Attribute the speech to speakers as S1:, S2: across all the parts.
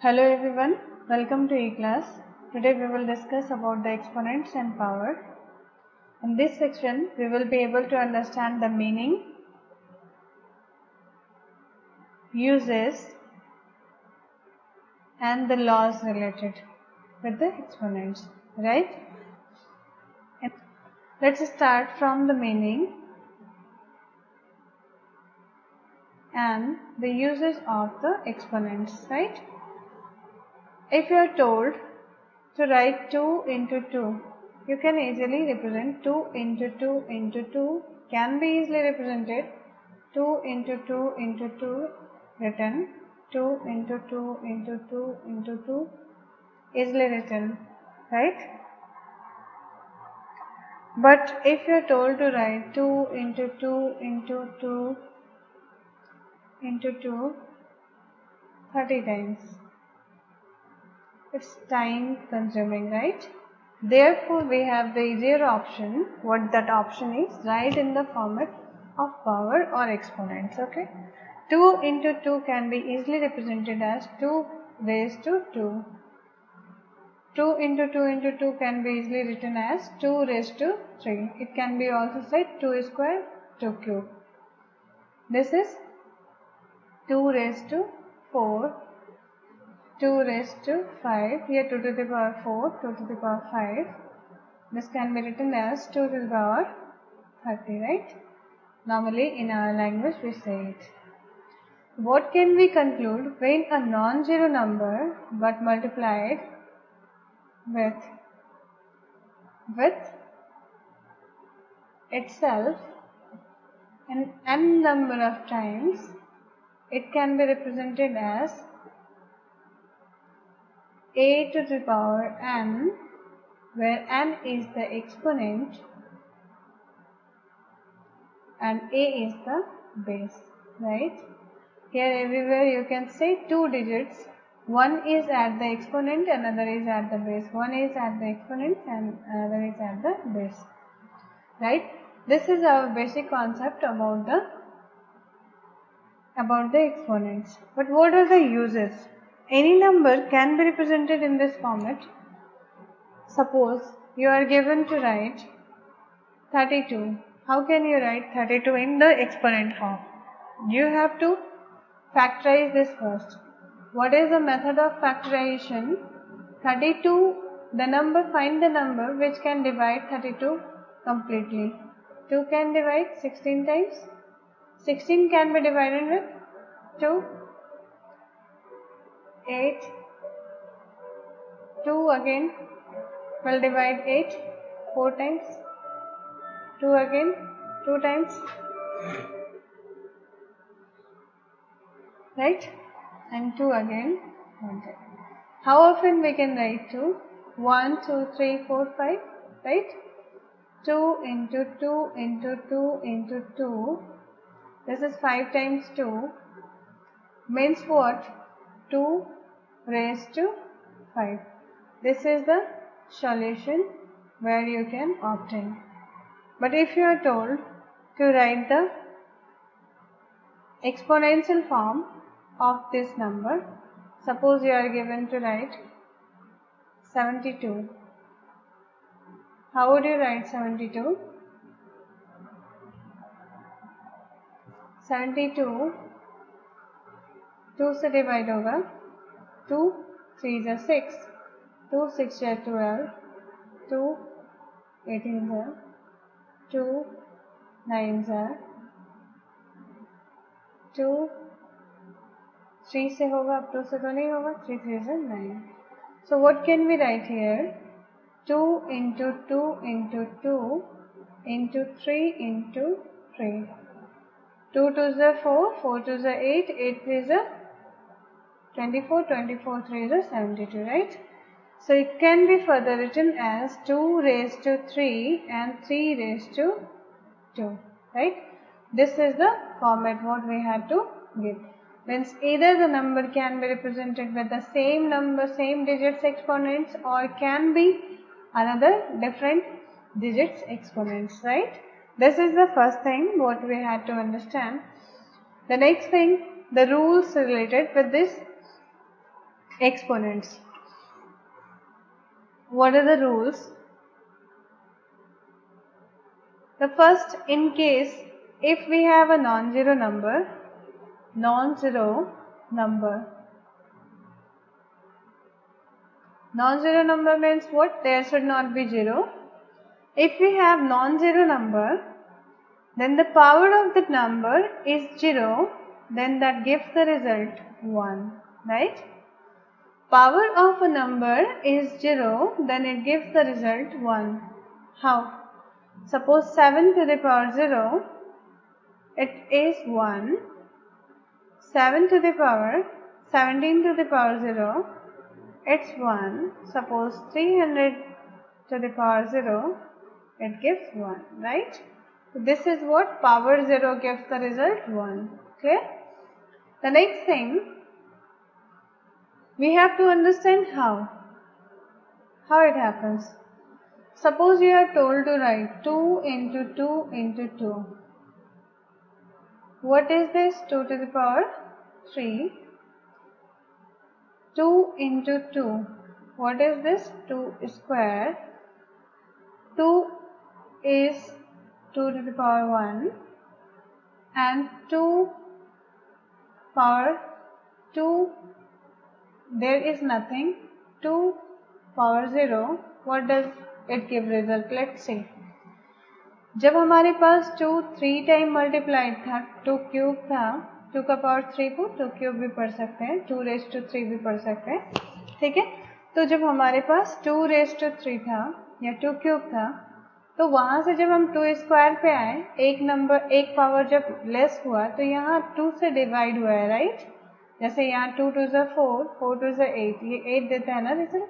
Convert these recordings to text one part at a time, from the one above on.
S1: Hello everyone, welcome to E-Class. Today we will discuss about the exponents and power. In this section, we will be able to understand the meaning, uses and the laws related with the exponents, right? And let's start from the meaning and the uses of the exponents, right? If you are told to write 2 into 2, you can easily represent 2 into 2 into 2 can be easily represented 2 into 2 into 2 written 2 into 2 into 2 into 2 easily written, right? But if you are told to write 2 into 2 into 2 into 2 30 times, it's time consuming, right? Therefore, we have the easier option. What that option is, write in the format of power or exponents, okay? 2 into 2 can be easily represented as 2 raised to 2. 2 into 2 into 2 can be easily written as 2 raised to 3. It can be also said 2 square, 2 cube. This is 2 raised to 4. 2 raised to 5, here 2 to the power 4, 2 to the power 5. This can be written as 2 to the power 30, right? Normally in our language we say it. What can we conclude when a non-zero number but multiplied with itself an n number of times, it can be represented as a to the power n, where n is the exponent and a is the base, right? Here everywhere you can say two digits. One is at the exponent, another is at the base. One is at the exponent and another is at the base, right? This is our basic concept about the exponents. But what are the uses? Any number can be represented in this format. Suppose you are given to write 32. How can you write 32 in the exponent form? You have to factorize this first. What is the method of factorization? 32, find the number which can divide 32 completely. 2 can divide 16 times. 16 can be divided with 2. 8. 2 again will divide 8 4 times. 2 again 2 times. Right? And 2 again 1 time. How often we can write 2? 1, 2, 3, 4, 5, right? 2 into 2 into 2 into 2. This is 5 times 2. Means what? 2 raised to 5. This is the solution where you can obtain. But if you are told to write the exponential form of this number, suppose you are given to write 72. How would you write 72? 72 2 से divide होगा. 2 3 is 6. 2 6 is 12. 2 18 is 2 9 is 2 3 से होगा, अब 2 से तो नहीं होगा. 3 3 is 9. So what can we write here? 2 into 2 into 2 into 3 into 3. 2 2 is 4, 4 2 is 8, 8 3 is 24, 24 3 is 72, right? So it can be further written as 2 raised to 3 and 3 raised to 2, right? This is the format what we had to give. Means either the number can be represented with the same number, same digits exponents, or can be another different digits exponents, right? This is the first thing what we had to understand. The next thing, the rules related with this exponents. What are the rules? The first, in case if we have a non-zero number non-zero number means what? There should not be zero. If we have non-zero number, then the power of the number is 0, then that gives the result 1, right? Power of a number is 0, then it gives the result 1. How? Suppose 7 to the power 0, it is 1. 7 to the power 17 to the power 0, it's 1. Suppose 300 to the power 0, it gives 1, right? This is what power 0 gives the result 1. Clear? The next thing, we have to understand how it happens. Suppose you are told to write 2 into 2 into 2. What is this? 2 to the power 3. 2 into 2. What is this? 2 square. 2 is 2 to the power 1 and 2 power 2, there is nothing. 2 power 0, what does it give result? Let's see. जब हमारे पास 2 3 time multiplied था, 2 cube था, 2 का power 3 को 2 cube भी पढ़ सकते हैं, 2 रेज़ टू 3 भी पढ़ सकते हैं, ठीक है। तो जब हमारे पास 2 रेज़ टू 3 था या 2 क्यूब था, तो वहाँ से जब हम 2 स्क्वायर पे आए, एक पावर जब लेस हुआ तो यहाँ 2 से डिवाइड हुआ है, राइट। जैसे यहाँ 2 टू ज़ा 4, 4 टू ज़ा 8, ये 8 देता है ना रिजल्ट।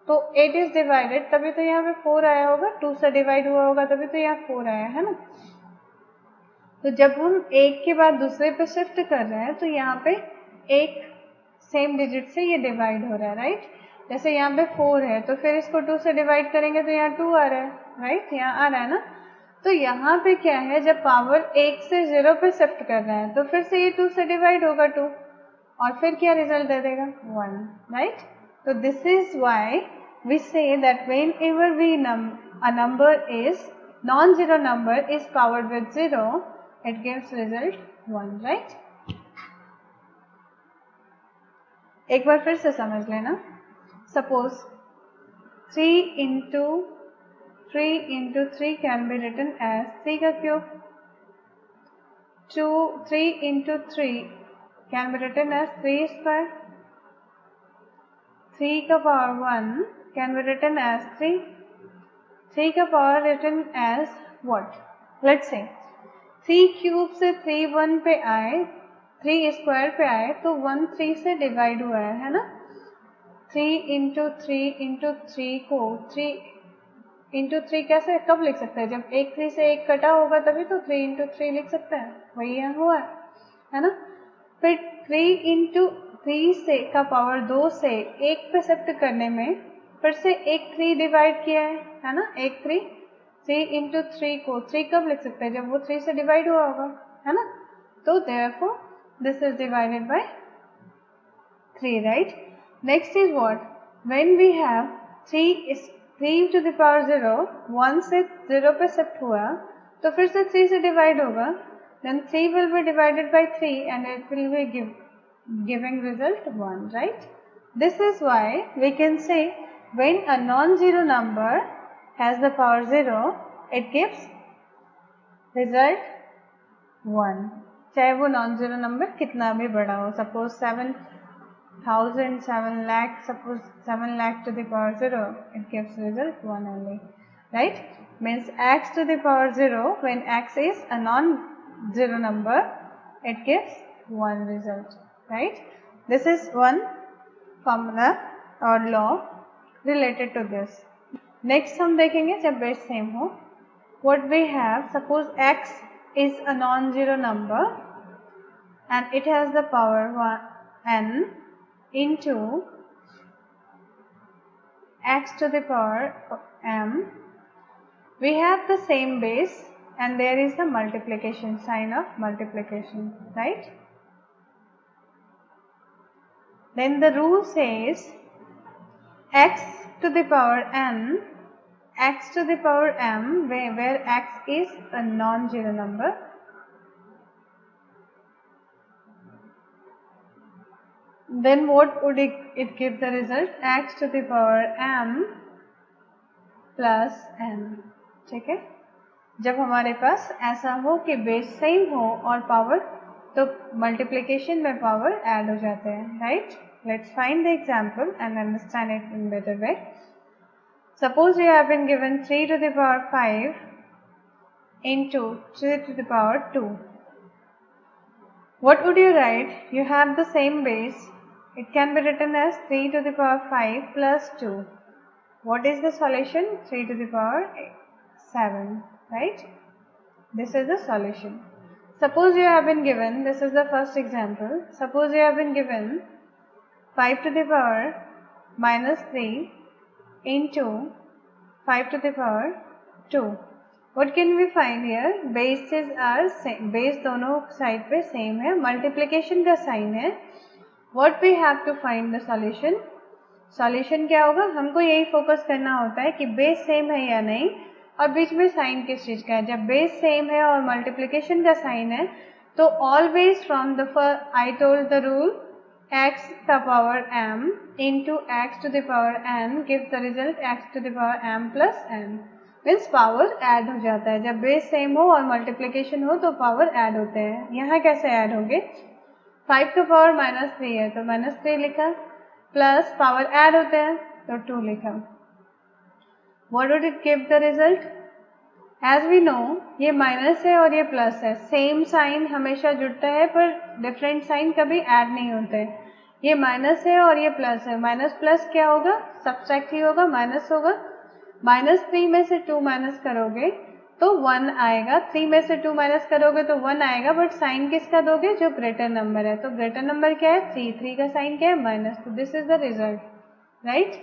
S1: तो 8 इज डिवाइडेड, तभी तो यहाँ पे 4 आया होगा, 2 से डिवाइड हुआ होगा तभी तो यहाँ 4 आया है ना। तो जब हम एक के बाद दूसरे पे शिफ्ट कर रहे हैं तो यहाँ पे एक सेम डिजिट से ये डिवाइड हो रहा है, राइट। जैसे यहाँ पे 4 है तो फिर इसको 2 से डिवाइड करेंगे तो यहाँ 2 आ रहा है, राइट, यहाँ आ रहा है ना। तो यहाँ पे क्या है, जब पावर 1 से 0 पे शिफ्ट कर रहे हैं तो फिर से ये 2 से डिवाइड होगा 2 और फिर क्या रिजल्ट दे देगा 1, right. So this is why we say that whenever a number is non-zero number is powered with 0, it gives result 1, right? एक बार फिर से समझ लेना. Suppose 3 into 3 can be written as 3 का cube. 3 into 3 can be written as 3 square. 3 का power 1 can be written as 3. 3 का power written as what? Let's say 3 cube से 3 1 पे आए, 3 square पे आए तो 1 3 से डिवाइड हुआ है ना. 3 into 3 को 3 into 3 कैसे कब लिख सकते हैं? जब एक 3 से एक कटा होगा तभी तो 3 into 3 लिख सकते हैं, वही यहाँ हुआ है ना. फिर 3 into 3 से का पावर 2 से 1 पे शिफ्ट करने में फिर से एक 3 डिवाइड किया है ना. एक 3 into 3 को 3 कब लिख सकते हैं? जब वो 3 से डिवाइड हुआ होगा, है ना. तो therefore this is divided by 3, right. Next is what? When we have 3 to the power 0, 1 से 0 पे शिफ्ट हुआ तो फिर से 3 से डिवाइड होगा. Then 3 will be divided by 3 and it will be giving result 1, right. This is why we can say when a non-zero number has the power 0, it gives result 1, चाहे वो non-zero number कितना भी बड़ा हो. Suppose 7,000, 7 lakh, suppose 7 lakh to the power 0, it gives result 1 only, right. Means x to the power 0, when x is a non-zero number, it gives 1 result, right. This is one formula or law related to this. Next हम देखेंगे जब base same हो. What we have, suppose x is a non-zero number and it has the power n into x to the power m. We have the same base and there is the multiplication, sign of multiplication, right. Then the rule says x to the power n, x to the power m, where x is a non-zero number. Then what would it give the result? X to the power m plus n. ठीक है, जब हमारे पास ऐसा हो कि base same हो और power, तो मल्टीप्लिकेशन में पावर ऐड हो जाते हैं, right. Let's find the example and understand it in better way. Suppose you have been given 3 to the power 5 into 3 to the power 2. What would you write? You have the same base. It can be written as 3 to the power 5 plus 2. What is the solution? 3 to the power 7, right? This is the solution. Suppose you have been given, this is the first example, suppose you have been given 5 to the power minus 3 into 5 to the power 2. What can we find here? Bases are same, base दोनों side पे same है, multiplication का sign है. What we have to find the solution? Solution क्या होगा? हमको यही focus करना होता है कि बेस सेम है या नहीं, और बीच में साइन किस चीज का है. जब बेस सेम है और मल्टीप्लिकेशन का साइन है, तो always from the I told the rule x का power m into x to the power n gives the result x to the power m plus n. Means power add हो जाता है. जब base same हो और multiplication हो तो power add होते हैं. यहाँ कैसे ऐड होंगे? 5 का पावर माइनस 3 है तो माइनस 3 लिखा, प्लस पावर ऐड होते हैं तो 2 लिखा. What would it give the result? As we know, ये माइनस है और ये प्लस है. सेम साइन हमेशा जुड़ता है पर डिफरेंट साइन कभी ऐड नहीं होते. ये माइनस है और ये प्लस है. माइनस प्लस क्या होगा? सब्ट्रैक्ट ही होगा, माइनस होगा. माइनस 3 में से 2 माइनस करोगे तो 1 आएगा. 3 में से 2 माइनस करोगे तो 1 आएगा, बट साइन किसका दोगे? जो ग्रेटर नंबर है. तो ग्रेटर नंबर क्या है? 3. 3 का साइन क्या है? माइनस. तो this is the result, right.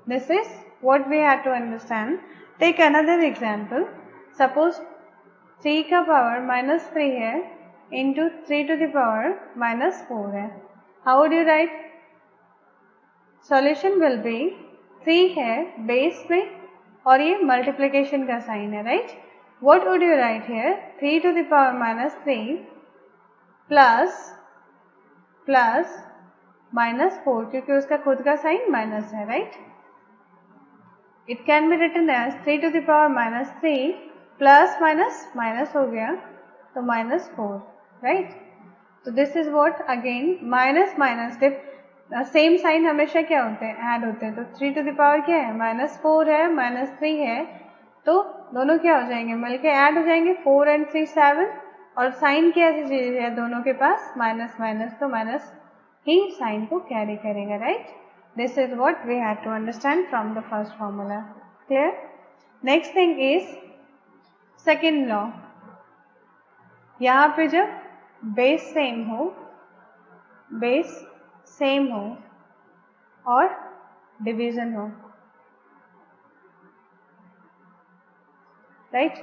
S1: This is what we have to understand. Take another example. Suppose 3 का पावर minus 3 है into 3 to the power minus 4 है. How would you write? Solution will be 3 है base में और ये multiplication का sign है, right. What would you write here? 3 to the power minus 3 plus minus 4, क्योंकि उसका खुद का साइन माइनस है, right. It can be written as 3 to the power minus 3 plus minus हो गया तो minus 4, right. तो this is what again minus same sign हमेशा क्या होते हैं? ऐड होते हैं. तो 3 to the power क्या है? minus 4 है, minus 3 है, तो दोनों क्या हो जाएंगे? मिलके ऐड हो जाएंगे. 4 and 3 7, और साइन क्या चीज है दोनों के पास? माइनस माइनस, तो माइनस ही साइन को कैरी करेगा, right. This is what we had to understand from the first formula. Clear? Next thing is second law. यहाँ पे जब बेस सेम हो और डिवीजन हो, राइट.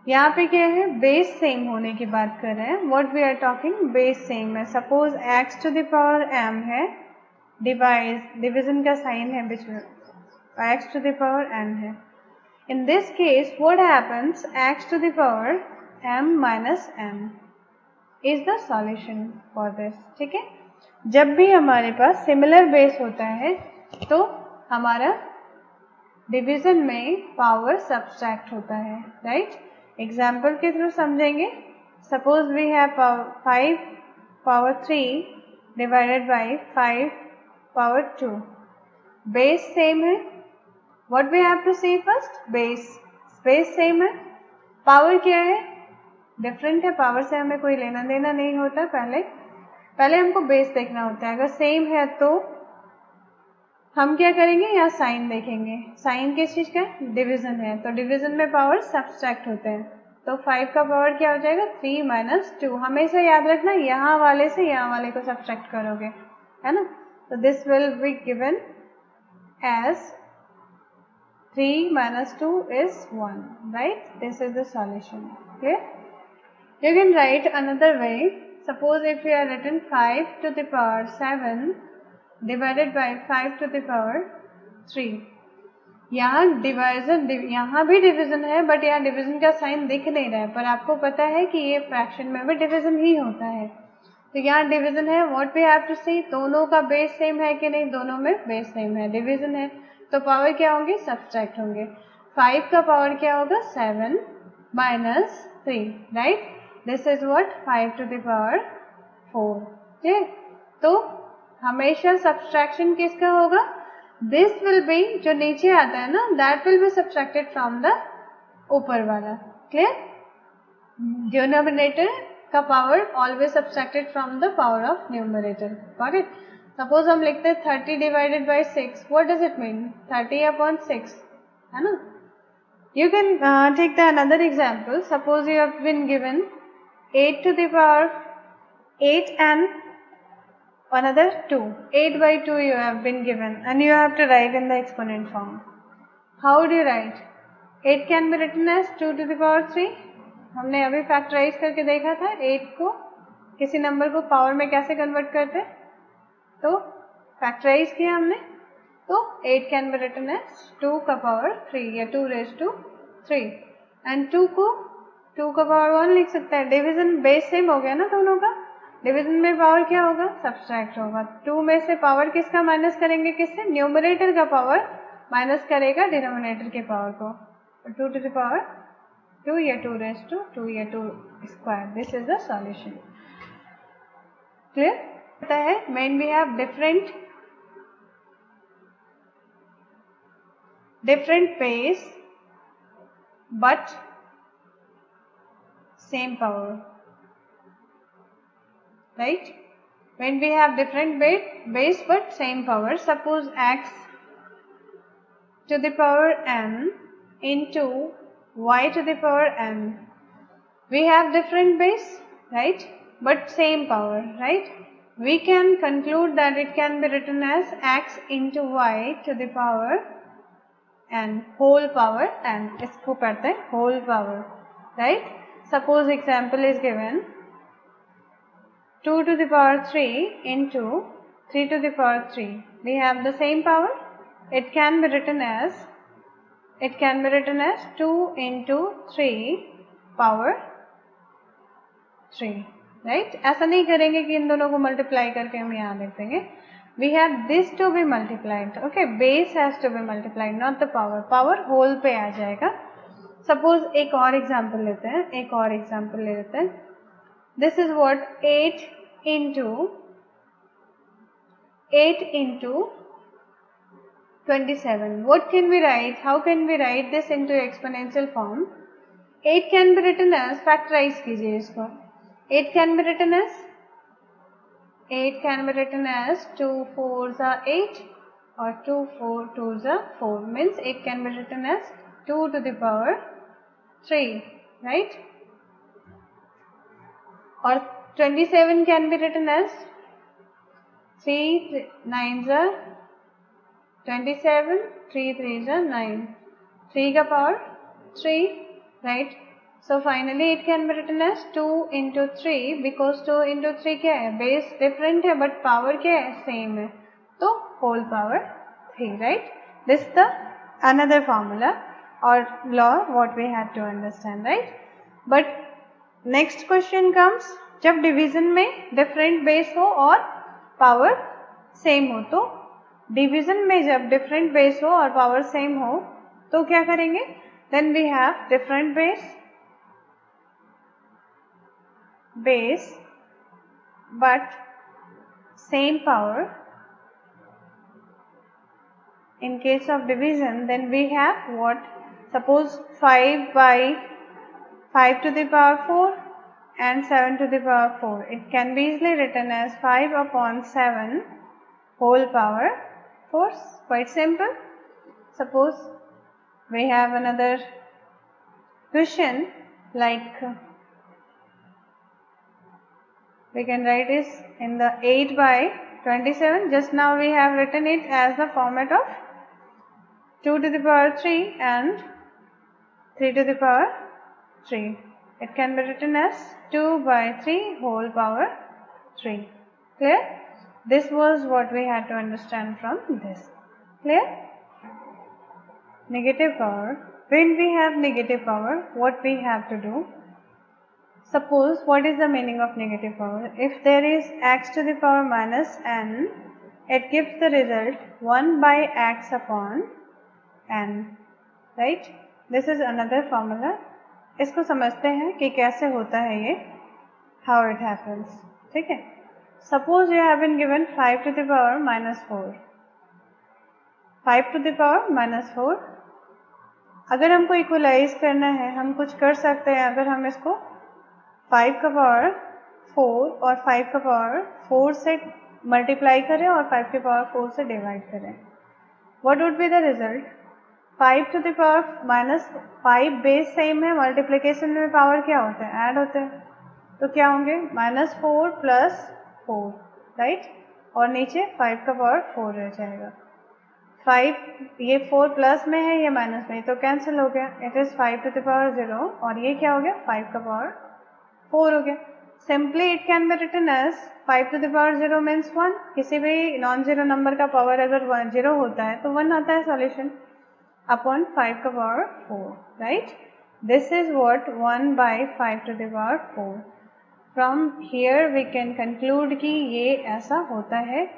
S1: यहाँ पे क्या है? बेस सेम होने की बात कर रहे हैं. What we are talking? Base same है. Suppose x to the power m है, डिवीजन का साइन है बीच में, x to the power n है. In this case, what happens? x to the power m minus n is the solution for this. ठीक है. जब भी हमारे पास सिमिलर बेस होता है तो हमारा डिवीजन में पावर सब्ट्रैक्ट होता है, राइट. एग्जाम्पल के थ्रू समझेंगे. Suppose we have 5 power 3 divided by 5 power 2. Base same है. What we have to see first? Base same है. पावर क्या है? डिफरेंट है. पावर से हमें कोई लेना देना नहीं होता. पहले हमको बेस देखना होता है. अगर सेम है तो हम क्या करेंगे? यहाँ साइन देखेंगे. साइन किस चीज का? डिवीजन है. तो डिवीजन में पावर सब्ट्रैक्ट होते हैं. तो 5 का पावर क्या हो जाएगा? 3 minus 2. हमेशा याद रखना, यहाँ वाले से यहाँ वाले को सब्ट्रैक्ट करोगे, है ना. So this will be given as 3 minus 2 is 1, right. This is the solution. Clear? You can write another way. Suppose if you are written 5 to the power 7 divided by 5 to the power 3। यहाँ division, यहाँ भी division है but यहाँ division का sign दिख नहीं रहा है, पर आपको पता है कि ये फ्रैक्शन में भी डिवीजन ही होता है। तो यहाँ डिवीजन है, व्हाट वी हैव टू सी, दोनों का बेस सेम है कि नहीं, दोनों में बेस सेम है, डिवीजन है, तो पावर क्या होंगे, सब्सट्रैक्ट होंगे। 5 का पावर क्या होगा, 7 minus 3, right, this is what 5 to the power 4। ठीक, तो हमेशा सब्सट्रैक्शन किसका होगा, दिस विल बी, जो नीचे आता है ना, that will be subtracted from the ऊपर वाला। क्लियर, डिनोमिनेटर का power always subtracted from the power of numerator. Got it. Suppose हम लिखते हैं 30 divided by 6, what does it mean, 30 upon 6, है ना। You can take the another example, suppose you have been given 8 to the power 8 and another 2, 8 by 2 you have been given and you have to write in the exponent form. How do you write? 8 can be written as 2 to the power 3. हमने अभी factorise करके देखा था 8 को, किसी number को power में कैसे कन्वर्ट करते हैं, तो फैक्टराइज किया हमने, तो 8 कैन बी रिटन एज 2 का पावर 3 या 2 रेज टू 3, एंड 2 को 2 का पावर 1 लिख सकते हैं। डिवीजन बेस सेम हो गया ना दोनों का, डिवीजन में पावर क्या होगा, सब्सट्रैक्ट होगा। 2 में से पावर किसका माइनस करेंगे, किससे, न्यूमरेटर का पावर माइनस करेगा डिनोमिनेटर के पावर को, 2 टू द पावर 2 या 2 रेज टू 2 या 2 square, this is the solution. Clear होता है, main we have different base but same power, right, when we have different base but same power, suppose x to the power n into y to the power n, we have different base, right, but same power, right, we can conclude that it can be written as x into y to the power n, whole power n, इसको पढ़ते हैं whole power, right। Suppose example is given 2 to the power 3 into 3 to the power 3, we have the same power, it can be written as 2 into 3 power 3, right। ऐसा नहीं करेंगे कि इन दोनों को multiply करके हम यहाँ लिख देंगे, we have this to be multiplied, okay, base has to be multiplied, not the power, power whole पे आ जाएगा। Suppose एक और एग्जाम्पल लेते हैं, this is what 8 into 27, what can we write, how can we write this into exponential form, 8 can be written as, factorize कीजिए इसको, 8 can be written as 2 4s are 8 or 2 4 2s are 4, means it can be written as 2 to the power 3, right, or 27 can be written as 3 9s are 27, 3 3s are 9, 3 का power 3, right, so finally it can be written as 2 into 3 because 2 into 3 क्या है, base different है but power क्या है, same है, तो whole power 3, right, this is the another formula or law what we had to understand, right। but next question comes, जब division में different base हो और power same हो, तो division में जब different base हो और power same हो तो क्या करेंगे, then we have different base but same power, in case of division then we have what, suppose 5 by 5 to the power 4 and 7 to the power 4, it can be easily written as 5 upon 7 whole power 4, quite simple। Suppose we have another question like we can write this in the 8 by 27, just now we have written it as the format of 2 to the power 3 and 3 to the power 3, it can be written as 2 by 3 whole power 3, clear। This was what we had to understand from this. Clear? Negative power. When we have negative power, what we have to do? Suppose, what is the meaning of negative power? If there is x to the power minus n, it gives the result 1 by x upon n. Right? This is another formula. इसको समझते हैं कि कैसे होता है ये, how it happens. ठीक है? Suppose you have been given 5 to the power minus 4. 5 to the power minus 4. अगर हमको इक्वलाइज करना है, हम कुछ कर सकते हैं. अगर हम इसको 5 का पावर 4 और 5 का पावर 4 से मल्टीप्लाई करें और 5 के पावर 4 से डिवाइड करें, what would be the result? 5 to the power minus 5 base same है, मल्टीप्लिकेशन में पावर क्या होता है? ऐड होते हैं. तो क्या होंगे? Minus 4 plus 4, right? और नीचे 5 का पावर 4 रह जाएगा. 5 ये 4 प्लस में है, ये माइनस में, तो कैंसिल हो गया. It is 5 to the power 0 और ये क्या हो गया? 5 का पावर 4 हो गया. Simply it can be written as 5 to the power 0 means 1. किसी भी नॉन जीरो नंबर का पावर अगर 0 होता है तो 1 आता है सॉल्यूशन, अपॉन 5 का power 4, right? This is what 1 by 5 to the power 4. From here we can conclude कि ये ऐसा होता है.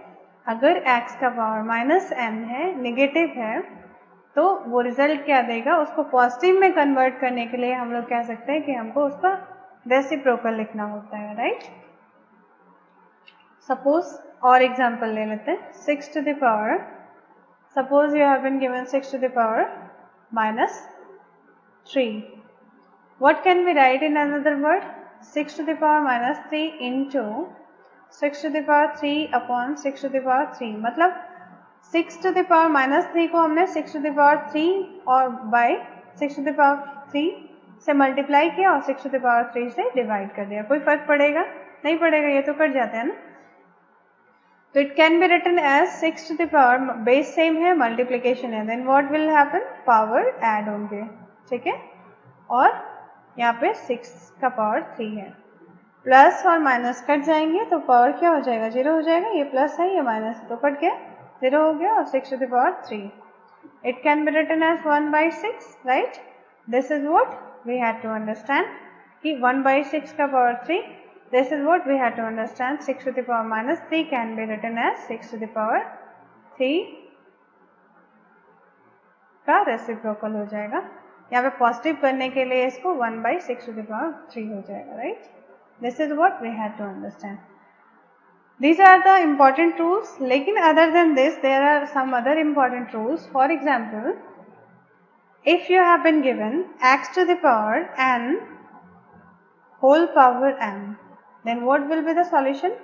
S1: अगर x का पावर माइनस n है, नेगेटिव है, तो वो रिजल्ट क्या देगा? उसको पॉजिटिव में कन्वर्ट करने के लिए हम लोग कह सकते हैं कि हमको उसका रेसिप्रोकल लिखना होता है, राइट? सपोज और एग्जांपल ले लेते हैं. 6 to the power, suppose you have been given 6 to the power minus 3. What can be write in another word? 6 to the power minus 3 into 6 to the power 3 upon 6 to the power 3. मतलब 6 to the power minus 3 को हमने 6 to the power 3 और bye 6 to the power 3 से multiply किया और 6 to the power 3 से divide कर दिया. कोई फर्क पड़ेगा? नहीं पड़ेगा, ये तो कट जाते हैं ना. तो it can be written as 6 to the power, base same है, मल्टीप्लीकेशन है, then what will happen? Power add होंगे. ठीक है? और यहाँ पे 6 का पावर 3 है. प्लस और माइनस कट जाएंगे तो पावर क्या हो जाएगा? 0 हो जाएगा. ये प्लस है, ये माइनस है, तो कट गया, 0 हो गया और 6 to the power 3. It can be written as 1 by 6, right? This is what we had to understand कि 1 बाई 6 का power 3. This is what we had to understand 6 to the power minus 3 can be written as 6 to the power 3 का reciprocal हो जाएगा. यहाँ पे positive करने के लिए इसको 1 बाई 6 टू द पावर 3 हो जाएगा, right? This is what we had to understand. These are the important rules. लेकिन other than this, there are some other important rules. For example, if you have been given x to the power n whole power n, then what will be the solution?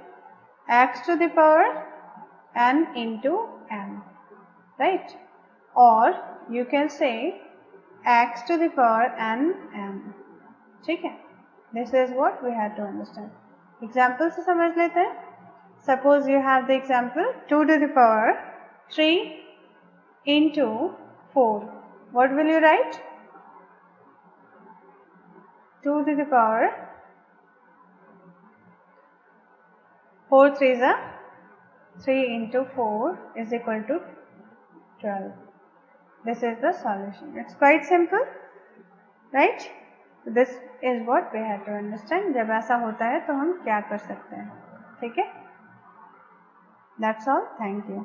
S1: X to the power n into n, right? Or you can say x to the power n n. ठीक है? This is what we had to understand. Example से समझ लेते हैं. Suppose you have the example 2 to the power 3 into 4. What will you write? 2 to the power 4 3s are 3 into 4 is equal to 12. This is the solution. It's quite simple, right? This is what we have to understand. जब ऐसा होता है तो हम क्या कर सकते हैं. ठीक है? That's all. Thank you.